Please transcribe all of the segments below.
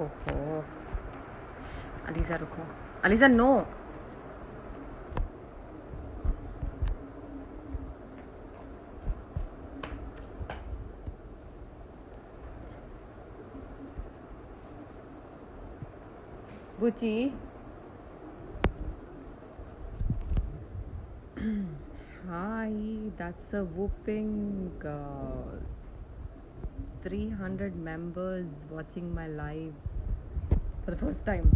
ओहो अलीजा रुको ELISA no बुची Hi, that's a whooping 300 members watching my live for the first time.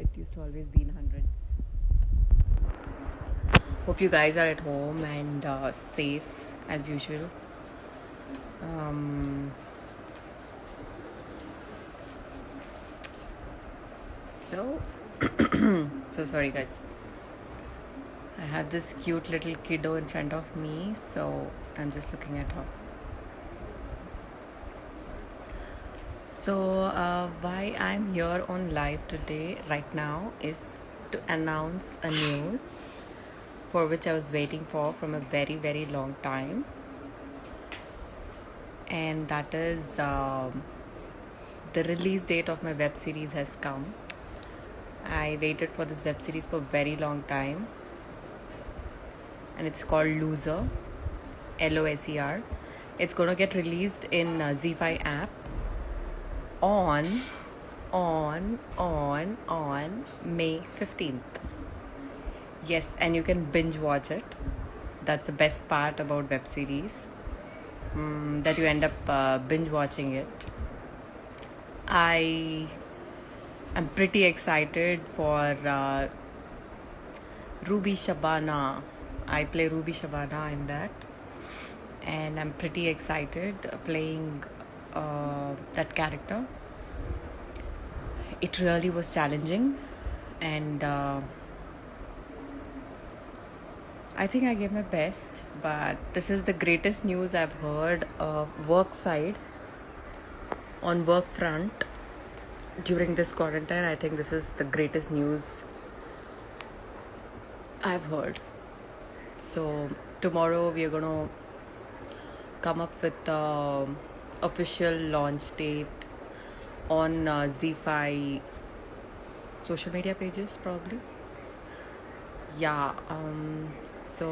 It used to always be in hundreds. Hope you guys are at home and safe as usual. So sorry guys. I have this cute little kiddo in front of me, so I'm just looking at her. So why I'm here on live today right now is to announce a news for which I was waiting for from a very very long time, and that is the release date of my web series has come. I waited for this web series for a very long time, and it's called Loser, Loser. It's gonna get released in ZEE5 app on May 15th. Yes, and you can binge watch it. That's the best part about web series, that you end up binge watching it. I'm pretty excited for Ruby Shabana. I play Ruby Shabana in that, and I'm pretty excited playing that character. It really was challenging, and I think I gave my best, but this is the greatest news I've heard work side, on work front during this quarantine. I think this is the greatest news I've heard. So tomorrow we are gonna come up with the official launch date on ZEE5 social media pages probably. Yeah, so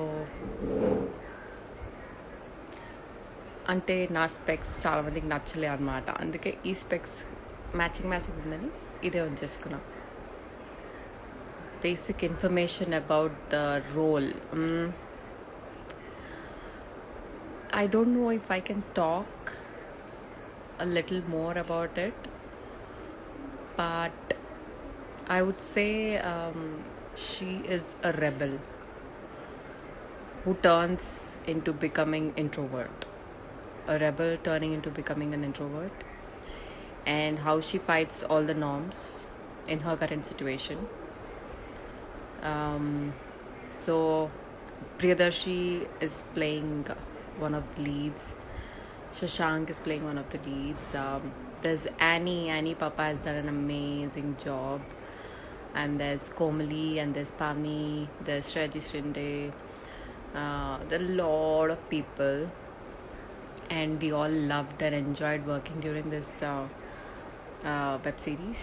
అంటే నా specs చాలా మందికి నచ్చలే అనమాట, అందుకే ఈ specs matching ఉందని ఇదే ఉంచేసుకున్నా. Basic information about the role. I don't know if I can talk a little more about it, but I would say she is a rebel who turns into becoming introvert. A rebel turning into becoming an introvert, and how she fights all the norms in her current situation. So Priyadarshi is playing one of the leads. Shashank is playing one of the leads. There's Annie Papa has done an amazing job, and there's Komali, and there's Pami, there's Shreji Shinde. There are a lot of people, and we all loved and enjoyed working during this web series.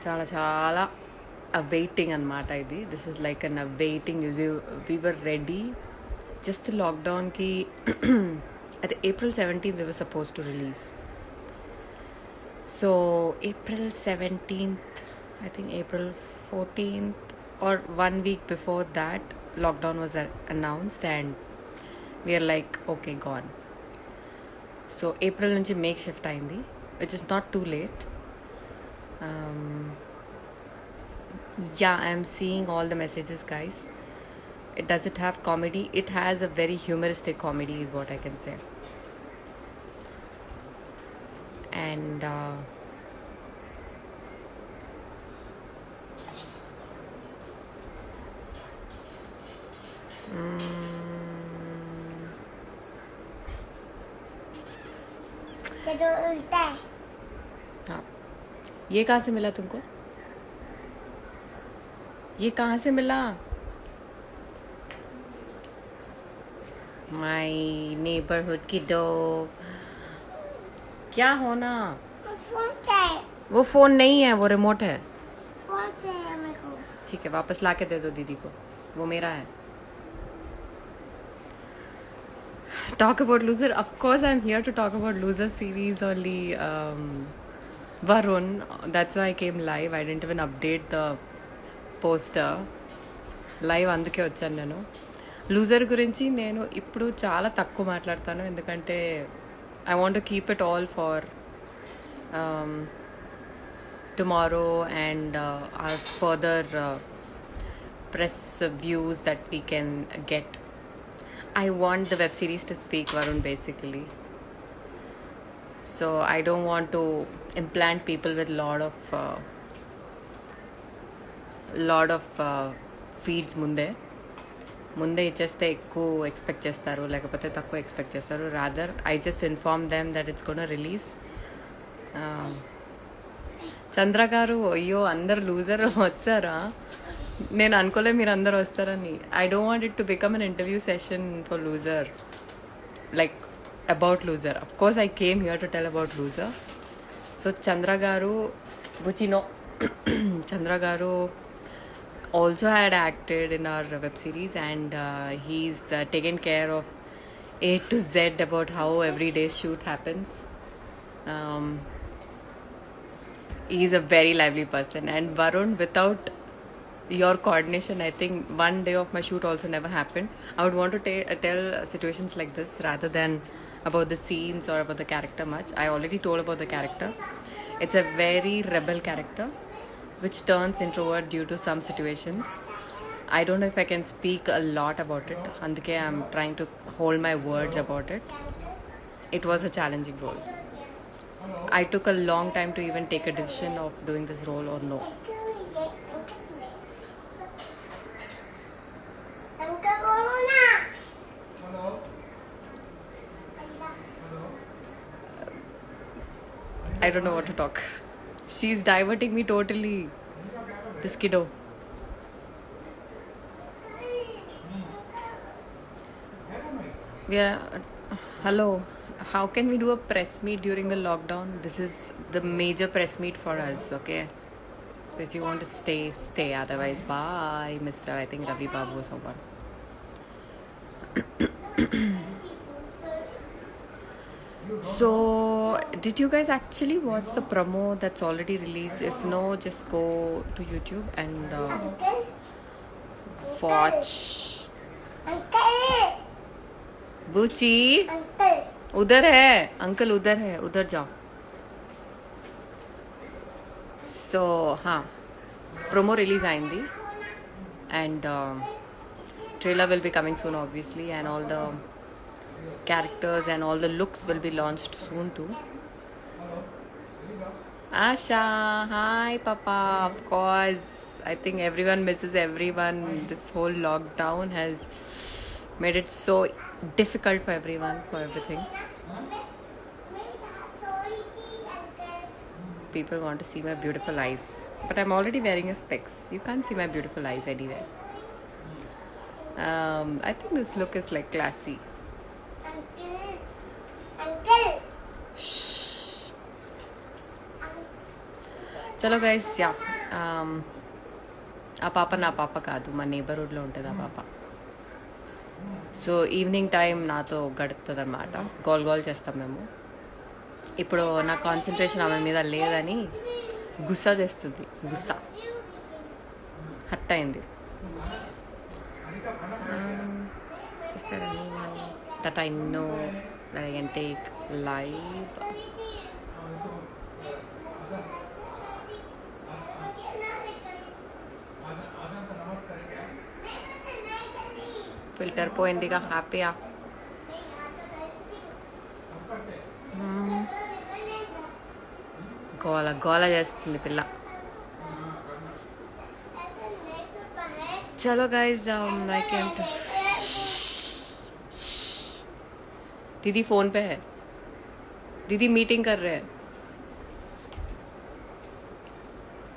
Chala awaiting anamata idi. This is like an awaiting news. We were ready. Just the lockdown ki at April 17th we were supposed to release. So April 17th, I think April 14th or 1 week before that, lockdown was announced, and we are like, okay, gone. So April nunchi make shift ayindi, which is not too late. Yeah, I am seeing all the messages, guys. Does it have comedy? It has a very humoristic comedy is what I can say. And हाँ, ये कहाँ से मिला तुमको? ये कहाँ से मिला? My neighborhood kiddo. क्या होना? फोन चाहिए, वो फ़ोन नहीं है, वो रिमोट है. फोन चाहिए मेरे को. ठीक है, वापस ला के दे दो दीदी को, वो मेरा है. Talk about loser. Of course, I'm here to talk about loser series only. Varun. That's why I came live. I didn't even update the poster. Live అందుకే వచ్చాను నేను. లూజర్ గురించి నేను ఇప్పుడు చాలా తక్కువ మాట్లాడతాను, ఎందుకంటే I want to keep it all far tomorrow and or further press views that we can get. I want the web series to speak, Varun, basically. So I don't want to implant people with lot of feeds ముందే ఇచ్చేస్తే ఎక్కువ expect చేస్తారు, లేకపోతే తక్కువ expect చేస్తారు. Rather I just inform them that it's gonna release. Chandra garu, అయ్యో అందరు loser వచ్చారా? నేను అనుకోలే మీరు అందరు వస్తారని. I don't want it to become an interview session for loser, like about loser. Of course I came here to tell about loser. So Chandra garu, బుచినో చంద్ర గారు also had acted in our web series, and he's taken care of A to Z about how every day's shoot happens. He's a very lively person, and Varun, without your coordination, I think one day of my shoot also never happened. I would want to tell situations like this rather than about the scenes or about the character much. I already told about the character. It's a very rebel character which turns introvert due to some situations. I don't know if I can speak a lot about it. Anduke I'm trying to hold my words about it. It was a challenging role. I took a long time to even take a decision of doing this role or no. Uncle बोलो ना. I don't know what to talk. She's diverting me totally. This kiddo. We are. Hello. How can we do a press meet during the lockdown? This is the major press meet for us, okay? So if you want to stay, stay. Otherwise, bye, Mr. I think Ravi Babu or someone. So, did you guys actually watch the promo that's already released? If no, just go to YouTube and uncle, watch. Uncle, Buchi, uncle. उधर है uncle, उधर है, उधर जाओ. So, हाँ, promo release आएंगी, and trailer will be coming soon, obviously, and all the characters and all the looks will be launched soon too. Asha, hi Papa. Of course, I think everyone misses everyone. This whole lockdown has made it so difficult for everyone, for everything. People want to see my beautiful eyes, but I'm already wearing a specs. You can't see my beautiful eyes anywhere. I think this look is like classy. Uncle, చలో guys, yeah, ఆ పాప నా పాప కాదు, మా నేబర్హుడ్లో ఉంటుంది ఆ పాప. సో ఈవినింగ్ టైం నాతో గడుపుతుంది అనమాట, గోల్ గోల్ చేస్తాం మేము. ఇప్పుడు నా కాన్సన్ట్రేషన్ ఆమె మీద లేదని గుస్సా చేస్తుంది, గుస్సా హట్ అయింది. Is there anyone that I know that I can take live? Filter పోయిందిగా, హ్యాపీయా? గోల గోల చేస్తుంది పిల్ల. चलो गाइज, आई केम टू. दीदी फोन पे है, दीदी मीटिंग कर रहे हैं.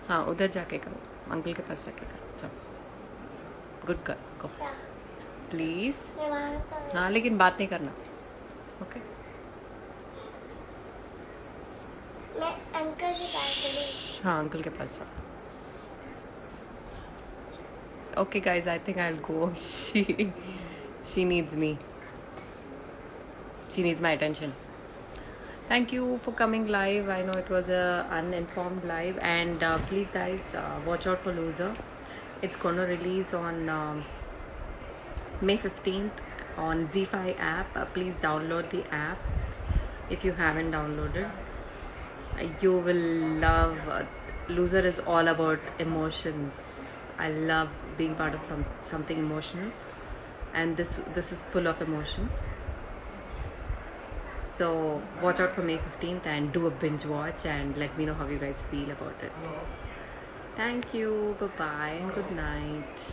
हाँ, उधर जाके करो, अंकल के पास जाके करो. चलो, गुड गर्ल, गो प्लीज. हाँ, लेकिन बात नहीं करना, ओके? मैं अंकल की बात करूँ। हाँ अंकल के पास जाओ. Okay guys, I think I'll go. She needs me. She needs my attention. Thank you for coming live. I know it was a uninformed live, and please guys watch out for Loser. It's gonna release on May 15th on Z5 app. Please download the app if you haven't downloaded. You will love. Loser is all about emotions. I love being part of something emotional, and this is full of emotions. So watch out for May 15th and do a binge watch and let me know how you guys feel about it. Thank you. Bye bye and good night.